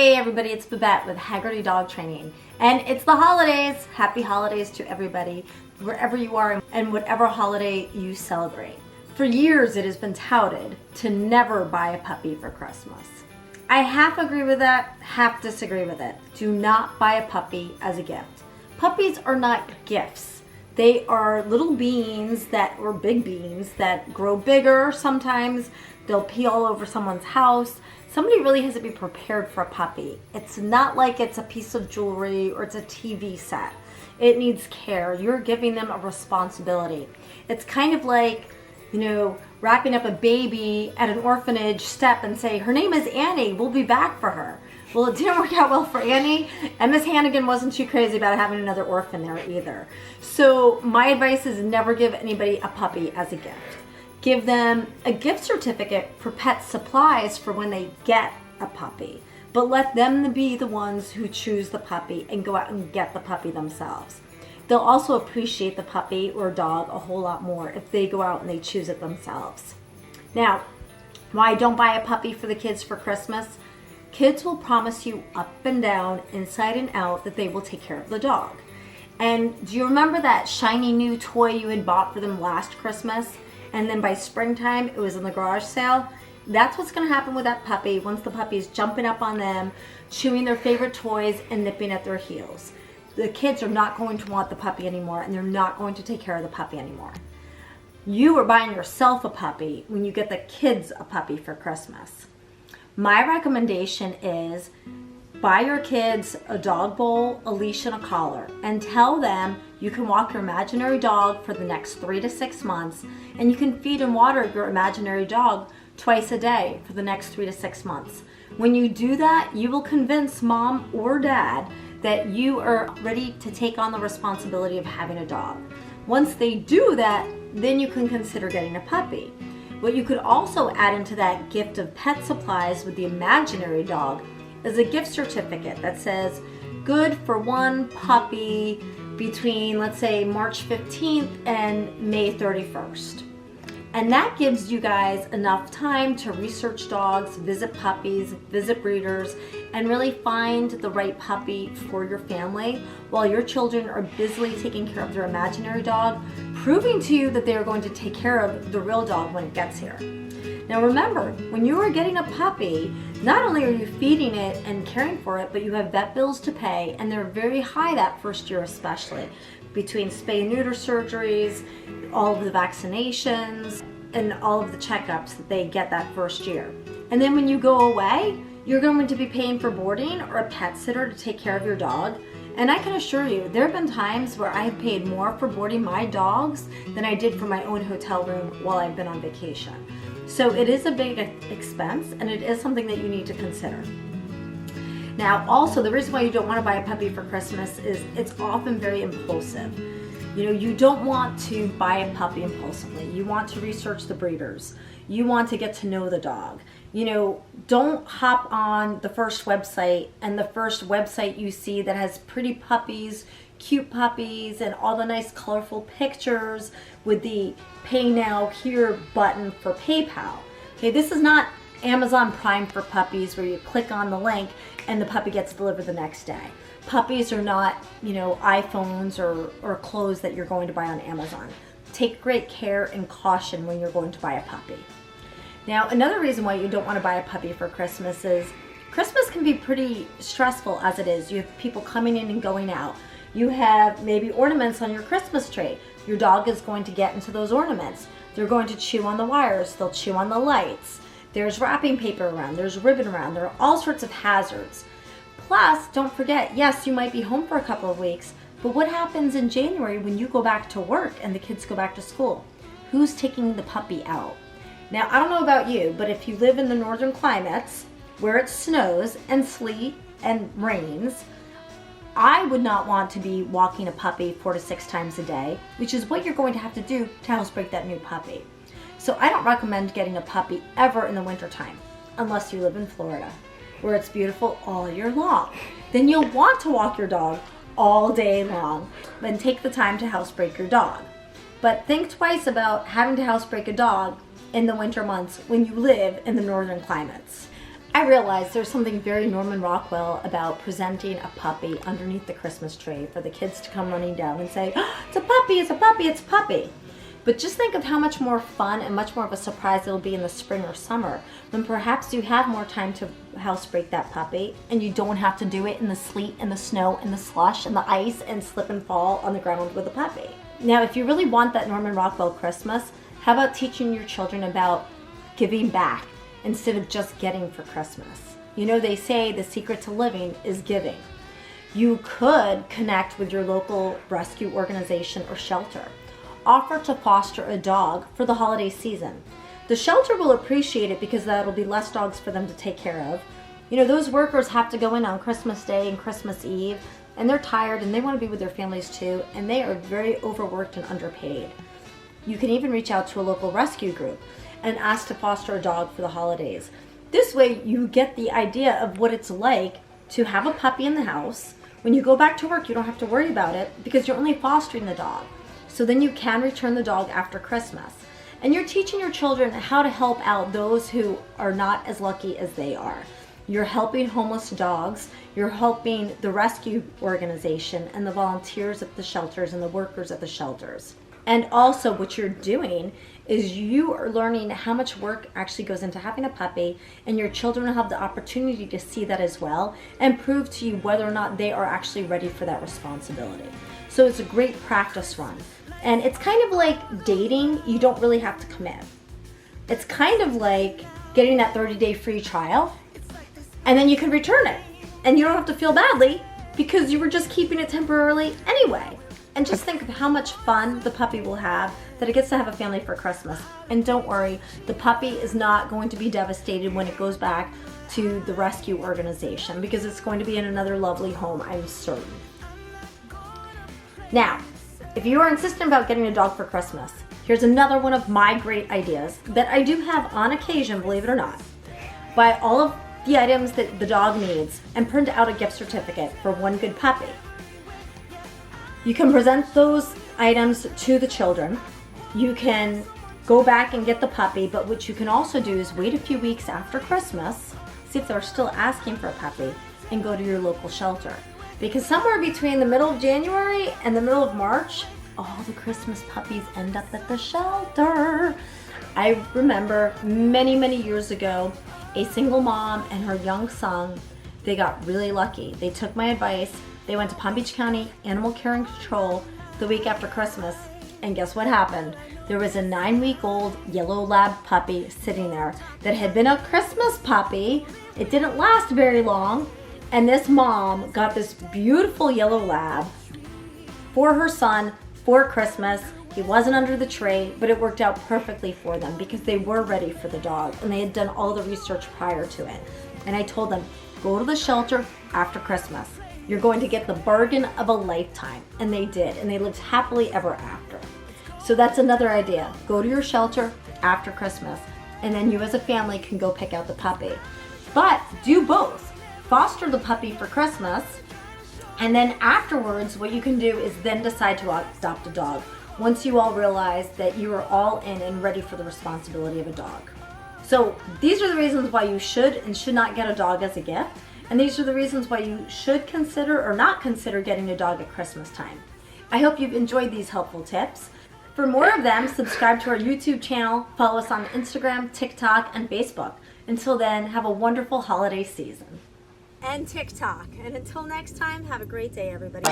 Hey everybody, it's Babette with Haggerty Dog Training. And it's the holidays. Happy holidays to everybody, wherever you are and whatever holiday you celebrate. For years it has been touted to never buy a puppy for Christmas. I half agree with that, half disagree with it. Do not buy a puppy as a gift. Puppies are not gifts. They are little beings or big beings that grow bigger sometimes. They'll pee all over someone's house. Somebody really has to be prepared for a puppy. It's not like it's a piece of jewelry or it's a TV set. It needs care. You're giving them a responsibility. It's kind of like, wrapping up a baby at an orphanage step and say, her name is Annie, we'll be back for her. Well, it didn't work out well for Annie, and Miss Hannigan wasn't too crazy about having another orphan there either. So my advice is never give anybody a puppy as a gift. Give them a gift certificate for pet supplies for when they get a puppy, but let them be the ones who choose the puppy and go out and get the puppy themselves. They'll also appreciate the puppy or dog a whole lot more if they go out and they choose it themselves. Now, why don't buy a puppy for the kids for Christmas? Kids will promise you up and down, inside and out, that they will take care of the dog. And do you remember that shiny new toy you had bought for them last Christmas? And then by springtime, it was in the garage sale? That's what's going to happen with that puppy once the puppy is jumping up on them, chewing their favorite toys, and nipping at their heels. The kids are not going to want the puppy anymore, and they're not going to take care of the puppy anymore. You are buying yourself a puppy when you get the kids a puppy for Christmas. My recommendation is buy your kids a dog bowl, a leash, and a collar, and tell them you can walk your imaginary dog for the next 3 to 6 months, and you can feed and water your imaginary dog twice a day for the next 3 to 6 months. When you do that, you will convince mom or dad that you are ready to take on the responsibility of having a dog. Once they do that, then you can consider getting a puppy. What you could also add into that gift of pet supplies with the imaginary dog is a gift certificate that says good for one puppy between, let's say, March 15th and May 31st. And that gives you guys enough time to research dogs, visit puppies, visit breeders, and really find the right puppy for your family while your children are busily taking care of their imaginary dog, proving to you that they are going to take care of the real dog when it gets here. Now remember, when you are getting a puppy, not only are you feeding it and caring for it, but you have vet bills to pay, and they're very high that first year especially, between spay and neuter surgeries, all of the vaccinations, and all of the checkups that they get that first year. And then when you go away, you're going to be paying for boarding or a pet sitter to take care of your dog. And I can assure you, there have been times where I have paid more for boarding my dogs than I did for my own hotel room while I've been on vacation. So it is a big expense, and it is something that you need to consider. Now, also, the reason why you don't want to buy a puppy for Christmas is it's often very impulsive. You don't want to buy a puppy impulsively. You want to research the breeders. You want to get to know the dog. Don't hop on the first website, and the first website you see that has pretty puppies, cute puppies, and all the nice colorful pictures with the pay now here button for PayPal. Okay, this is not Amazon Prime for puppies where you click on the link and the puppy gets delivered the next day. Puppies are not, iPhones or clothes that you're going to buy on Amazon. Take great care and caution when you're going to buy a puppy. Now, another reason why you don't want to buy a puppy for Christmas is Christmas can be pretty stressful as it is. You have people coming in and going out. You have maybe ornaments on your Christmas tree. Your dog is going to get into those ornaments. They're going to chew on the wires. They'll chew on the lights. There's wrapping paper around. There's ribbon around. There are all sorts of hazards. Plus, don't forget, yes, you might be home for a couple of weeks, but what happens in January when you go back to work and the kids go back to school? Who's taking the puppy out? Now, I don't know about you, but if you live in the northern climates where it snows and sleet and rains, I would not want to be walking a puppy 4 to 6 times a day, which is what you're going to have to do to housebreak that new puppy. So I don't recommend getting a puppy ever in the wintertime, unless you live in Florida, where it's beautiful all year long. Then you'll want to walk your dog all day long, then take the time to housebreak your dog. But think twice about having to housebreak a dog in the winter months when you live in the northern climates. I realize there's something very Norman Rockwell about presenting a puppy underneath the Christmas tree for the kids to come running down and say, oh, it's a puppy, it's a puppy, it's a puppy. But just think of how much more fun and much more of a surprise it'll be in the spring or summer when perhaps you have more time to housebreak that puppy and you don't have to do it in the sleet and the snow and the slush and the ice and slip and fall on the ground with the puppy. Now, if you really want that Norman Rockwell Christmas, how about teaching your children about giving back instead of just getting for Christmas? You know, they say the secret to living is giving. You could connect with your local rescue organization or shelter. Offer to foster a dog for the holiday season. The shelter will appreciate it because that'll be less dogs for them to take care of. You know, those workers have to go in on Christmas Day and Christmas Eve, and they're tired and they want to be with their families too, and they are very overworked and underpaid. You can even reach out to a local rescue group and ask to foster a dog for the holidays. This way you get the idea of what it's like to have a puppy in the house. When you go back to work, you don't have to worry about it because you're only fostering the dog. So then you can return the dog after Christmas. And you're teaching your children how to help out those who are not as lucky as they are. You're helping homeless dogs, you're helping the rescue organization and the volunteers at the shelters and the workers at the shelters. And also what you're doing is you are learning how much work actually goes into having a puppy, and your children will have the opportunity to see that as well and prove to you whether or not they are actually ready for that responsibility. So it's a great practice run. And it's kind of like dating, you don't really have to commit. It's kind of like getting that 30-day free trial, and then you can return it. And you don't have to feel badly because you were just keeping it temporarily anyway. And just think of how much fun the puppy will have that it gets to have a family for Christmas. And don't worry, the puppy is not going to be devastated when it goes back to the rescue organization because it's going to be in another lovely home, I'm certain. Now, if you are insistent about getting a dog for Christmas, here's another one of my great ideas that I do have on occasion, believe it or not. Buy all of the items that the dog needs and print out a gift certificate for one good puppy. You can present those items to the children. You can go back and get the puppy, but what you can also do is wait a few weeks after Christmas, see if they're still asking for a puppy, and go to your local shelter. Because somewhere between the middle of January and the middle of March, all the Christmas puppies end up at the shelter. I remember many, many years ago, a single mom and her young son, they got really lucky. They took my advice. They went to Palm Beach County Animal Care and Control the week after Christmas, and guess what happened? There was a 9-week-old yellow lab puppy sitting there that had been a Christmas puppy. It didn't last very long, and this mom got this beautiful yellow lab for her son for Christmas. He wasn't under the tree, but it worked out perfectly for them because they were ready for the dog and they had done all the research prior to it. And I told them, go to the shelter after Christmas. You're going to get the bargain of a lifetime. And they did, and they lived happily ever after. So that's another idea. Go to your shelter after Christmas, and then you as a family can go pick out the puppy. But do both. Foster the puppy for Christmas, and then afterwards what you can do is then decide to adopt a dog once you all realize that you are all in and ready for the responsibility of a dog. So these are the reasons why you should and should not get a dog as a gift, and these are the reasons why you should consider or not consider getting a dog at Christmas time. I hope you've enjoyed these helpful tips. For more of them, subscribe to our YouTube channel, follow us on Instagram, TikTok, and Facebook. Until then, have a wonderful holiday season. And TikTok. And until next time, have a great day, everybody.